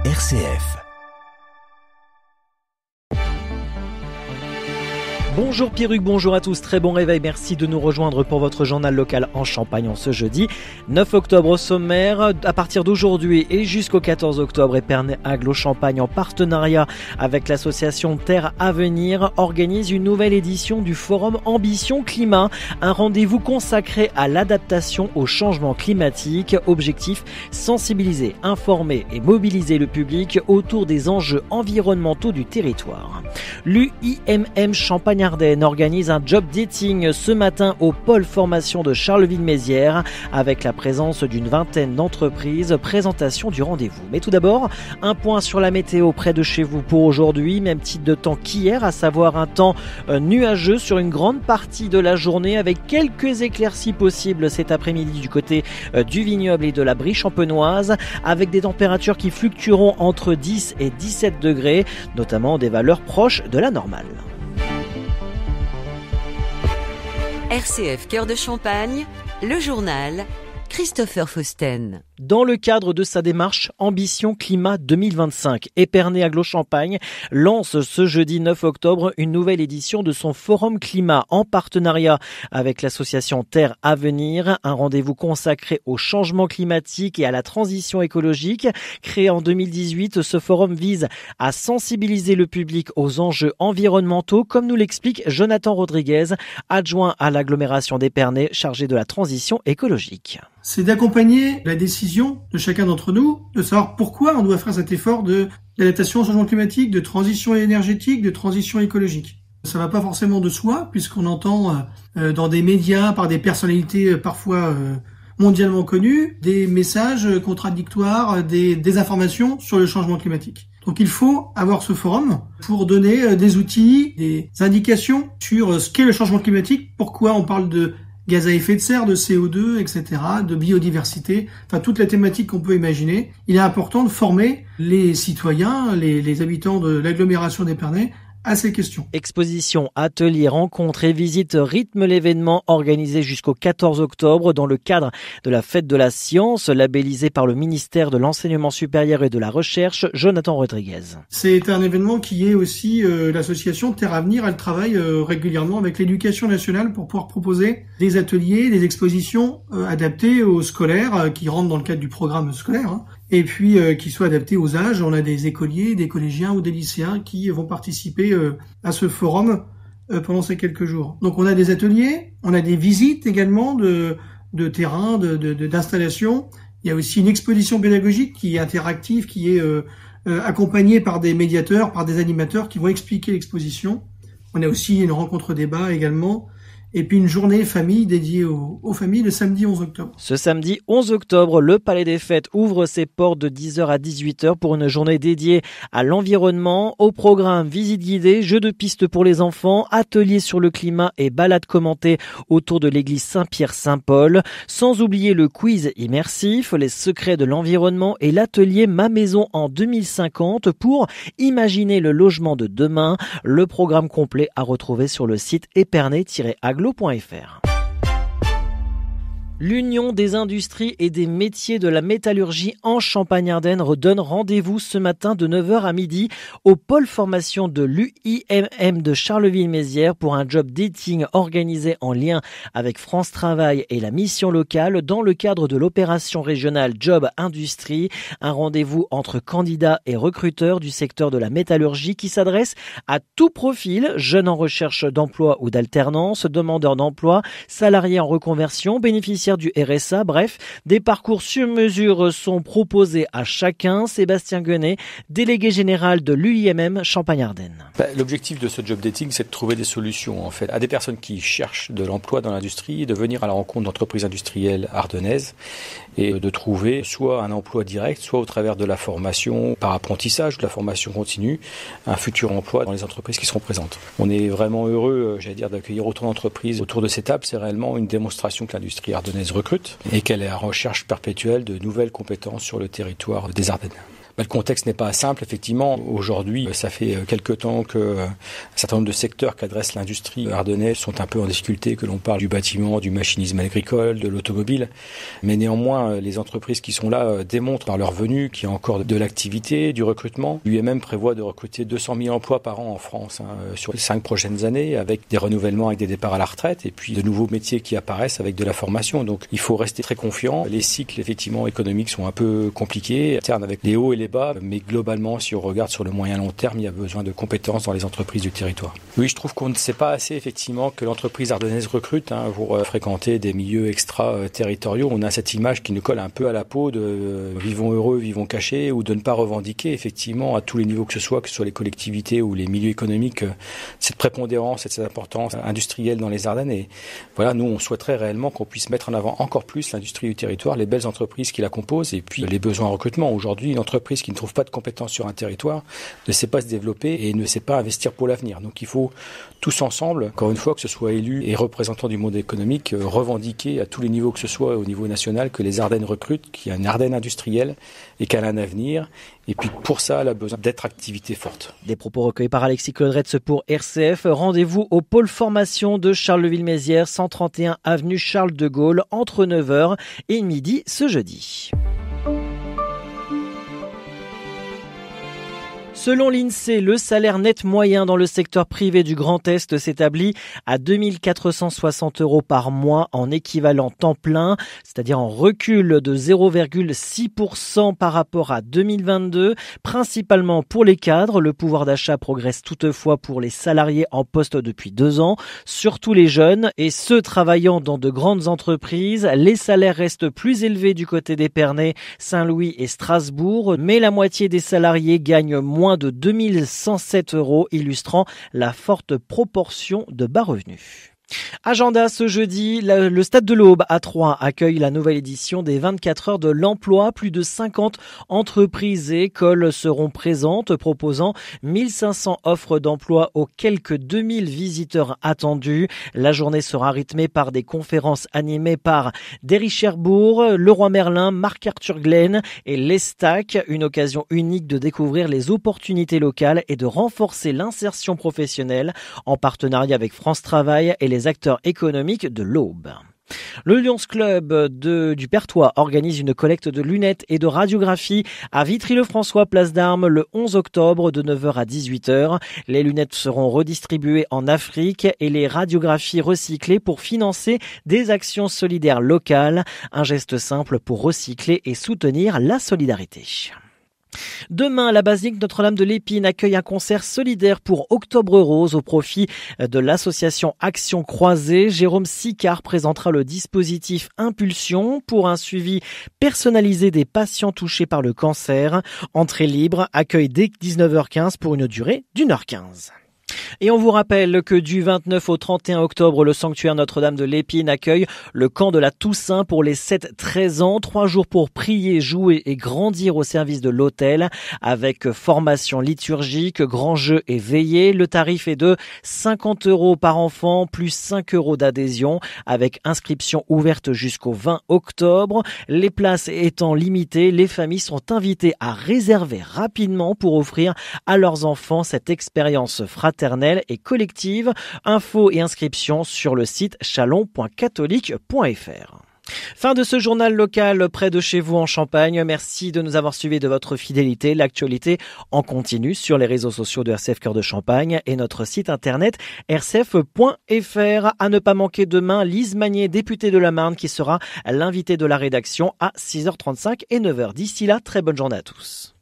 RCF. Bonjour Pierruc, bonjour à tous, très bon réveil, merci de nous rejoindre pour votre journal local en Champagne en ce jeudi 9 octobre au sommaire. À partir d'aujourd'hui et jusqu'au 14 octobre, Épernay Agglo-Champagne en partenariat avec l'association Terre Avenir organise une nouvelle édition du forum Ambition Climat, un rendez-vous consacré à l'adaptation au changement climatique. Objectif, sensibiliser, informer et mobiliser le public autour des enjeux environnementaux du territoire. L'UIMM Champagne-Ardenne organise un job dating ce matin au pôle formation de Charleville-Mézières avec la présence d'une vingtaine d'entreprises. Présentation du rendez-vous. Mais tout d'abord, un point sur la météo près de chez vous pour aujourd'hui. Même type de temps qu'hier, à savoir un temps nuageux sur une grande partie de la journée avec quelques éclaircies possibles cet après-midi du côté du vignoble et de la Brie champenoise avec des températures qui fluctueront entre 10 et 17 degrés, notamment des valeurs proches de la normale. RCF Cœur de Champagne, le journal Christopher Fausten. Dans le cadre de sa démarche Ambition Climat 2025, Épernay Agglo-Champagne lance ce jeudi 9 octobre une nouvelle édition de son Forum Climat en partenariat avec l'association Terre Avenir, un rendez-vous consacré au changement climatique et à la transition écologique. Créé en 2018, ce forum vise à sensibiliser le public aux enjeux environnementaux, comme nous l'explique Jonathan Rodriguez, adjoint à l'agglomération d'Épernay chargé de la transition écologique. C'est d'accompagner la décision de chacun d'entre nous, de savoir pourquoi on doit faire cet effort d'adaptation au changement climatique, de transition énergétique, de transition écologique. Ça va pas forcément de soi, puisqu'on entend dans des médias, par des personnalités parfois mondialement connues, des messages contradictoires, des informations sur le changement climatique. Donc il faut avoir ce forum pour donner des outils, des indications sur ce qu'est le changement climatique, pourquoi on parle de gaz à effet de serre, de CO2, etc., de biodiversité, enfin toute la thématique qu'on peut imaginer. Il est important de former les citoyens, les habitants de l'agglomération d'Épernay à ces questions. Expositions, ateliers, rencontres et visites rythment l'événement organisé jusqu'au 14 octobre dans le cadre de la Fête de la Science, labellisée par le ministère de l'Enseignement supérieur et de la Recherche, Jonathan Rodriguez. C'est un événement qui est aussi l'association Terre Avenir. Elle travaille régulièrement avec l'Éducation nationale pour pouvoir proposer des ateliers, des expositions adaptées aux scolaires qui rentrent dans le cadre du programme scolaire. Et puis qui soient adaptés aux âges. On a des écoliers, des collégiens ou des lycéens qui vont participer à ce forum pendant ces quelques jours. Donc on a des ateliers, on a des visites également de terrain, d'installation. Il y a aussi une exposition pédagogique qui est interactive, qui est accompagnée par des médiateurs, par des animateurs qui vont expliquer l'exposition. On a aussi une rencontre débat également. Et puis une journée famille dédiée aux familles le samedi 11 octobre. Ce samedi 11 octobre, le Palais des Fêtes ouvre ses portes de 10h à 18h pour une journée dédiée à l'environnement. Au programme, visite guidée, jeux de piste pour les enfants, ateliers sur le climat et balades commentées autour de l'église Saint-Pierre-Saint-Paul. Sans oublier le quiz immersif, les secrets de l'environnement et l'atelier Ma Maison en 2050 pour imaginer le logement de demain. Le programme complet à retrouver sur le site épernay-agglo.fr. L'Union des industries et des métiers de la métallurgie en Champagne-Ardenne redonne rendez-vous ce matin de 9h à midi au pôle formation de l'UIMM de Charleville-Mézières pour un job dating organisé en lien avec France Travail et la mission locale dans le cadre de l'opération régionale Job Industrie. Un rendez-vous entre candidats et recruteurs du secteur de la métallurgie qui s'adresse à tout profil, jeunes en recherche d'emploi ou d'alternance, demandeurs d'emploi, salariés en reconversion, bénéficiaires du RSA, bref, des parcours sur mesure sont proposés à chacun. Sébastien Guenet, délégué général de l'UIMM Champagne-Ardenne. L'objectif de ce job dating, c'est de trouver des solutions en fait à des personnes qui cherchent de l'emploi dans l'industrie, de venir à la rencontre d'entreprises industrielles ardennaises et de trouver soit un emploi direct, soit au travers de la formation par apprentissage, de la formation continue, un futur emploi dans les entreprises qui seront présentes. On est vraiment heureux, d'accueillir autant d'entreprises autour de cette table. C'est réellement une démonstration que l'industrie ardennaise recrute et qu'elle est en recherche perpétuelle de nouvelles compétences sur le territoire des Ardennes. Le contexte n'est pas simple, effectivement. Aujourd'hui, ça fait quelque temps que un certain nombre de secteurs qu'adresse l'industrie ardennaise sont un peu en difficulté, que l'on parle du bâtiment, du machinisme agricole, de l'automobile. Mais néanmoins, les entreprises qui sont là démontrent par leur venue qu'il y a encore de l'activité, du recrutement. L'UMM prévoit de recruter 200 000 emplois par an en France sur les 5 prochaines années, avec des renouvellements, avec des départs à la retraite, et puis de nouveaux métiers qui apparaissent avec de la formation. Donc il faut rester très confiant. Les cycles effectivement économiques sont un peu compliqués, avec les hauts et les bas, mais globalement, si on regarde sur le moyen long terme, il y a besoin de compétences dans les entreprises du territoire. Oui, je trouve qu'on ne sait pas assez effectivement que l'entreprise ardennaise recrute pour fréquenter des milieux extra-territoriaux. On a cette image qui nous colle un peu à la peau de vivons heureux, vivons cachés, ou de ne pas revendiquer effectivement à tous les niveaux que ce soit les collectivités ou les milieux économiques, cette prépondérance et cette importance industrielle dans les Ardennes. Et voilà, nous, on souhaiterait réellement qu'on puisse mettre en avant encore plus l'industrie du territoire, les belles entreprises qui la composent, et puis les besoins en recrutement. Aujourd'hui, une entreprise qui ne trouve pas de compétences sur un territoire ne sait pas se développer et ne sait pas investir pour l'avenir. Donc il faut tous ensemble, encore une fois, que ce soit élus et représentants du monde économique, revendiquer à tous les niveaux que ce soit au niveau national que les Ardennes recrutent, qu'il y a une Ardenne industrielle et qu'elle a un avenir. Et puis pour ça, elle a besoin d'être activité forte. Des propos recueillis par Alexis Claudretz pour RCF. Rendez-vous au pôle formation de Charleville-Mézières, 131 avenue Charles de Gaulle, entre 9h et midi ce jeudi. Selon l'INSEE, le salaire net moyen dans le secteur privé du Grand Est s'établit à 2 460 € par mois en équivalent temps plein, c'est-à-dire en recul de 0,6% par rapport à 2022, principalement pour les cadres. Le pouvoir d'achat progresse toutefois pour les salariés en poste depuis 2 ans, surtout les jeunes et ceux travaillant dans de grandes entreprises. Les salaires restent plus élevés du côté d'Épernay, Saint-Louis et Strasbourg, mais la moitié des salariés gagnent moins de 2 107 €, illustrant la forte proportion de bas revenus. Agenda ce jeudi, le Stade de l'Aube à Troyes accueille la nouvelle édition des 24 heures de l'emploi. Plus de 50 entreprises et écoles seront présentes, proposant 1500 offres d'emploi aux quelques 2000 visiteurs attendus. La journée sera rythmée par des conférences animées par Derry Cherbourg, Leroy Merlin, Marc-Arthur Glen et l'Estac. Une occasion unique de découvrir les opportunités locales et de renforcer l'insertion professionnelle en partenariat avec France Travail et les acteurs économiques de l'Aube. Le Lions Club du Perthois organise une collecte de lunettes et de radiographie à Vitry-le-François, place d'Armes, le 11 octobre de 9h à 18h. Les lunettes seront redistribuées en Afrique et les radiographies recyclées pour financer des actions solidaires locales. Un geste simple pour recycler et soutenir la solidarité. Demain, la basilique Notre-Dame de l'Épine accueille un concert solidaire pour Octobre Rose au profit de l'association Action Croisée. Jérôme Sicard présentera le dispositif Impulsion pour un suivi personnalisé des patients touchés par le cancer. Entrée libre, accueil dès 19h15 pour une durée d'1h15. Et on vous rappelle que du 29 au 31 octobre, le sanctuaire Notre-Dame de l'Épine accueille le camp de la Toussaint pour les 7-13 ans. 3 jours pour prier, jouer et grandir au service de l'autel avec formation liturgique, grands jeux et veillées. Le tarif est de 50 € par enfant plus 5 € d'adhésion avec inscription ouverte jusqu'au 20 octobre. Les places étant limitées, les familles sont invitées à réserver rapidement pour offrir à leurs enfants cette expérience fraternelle et collective. Infos et inscriptions sur le site chalon.catholique.fr. Fin de ce journal local près de chez vous en Champagne. Merci de nous avoir suivis, de votre fidélité. L'actualité en continu sur les réseaux sociaux de RCF Cœur de Champagne et notre site internet rcf.fr. À ne pas manquer demain, Lise Magnier, députée de la Marne, qui sera l'invitée de la rédaction à 6h35 et 9h. D'ici là, très bonne journée à tous.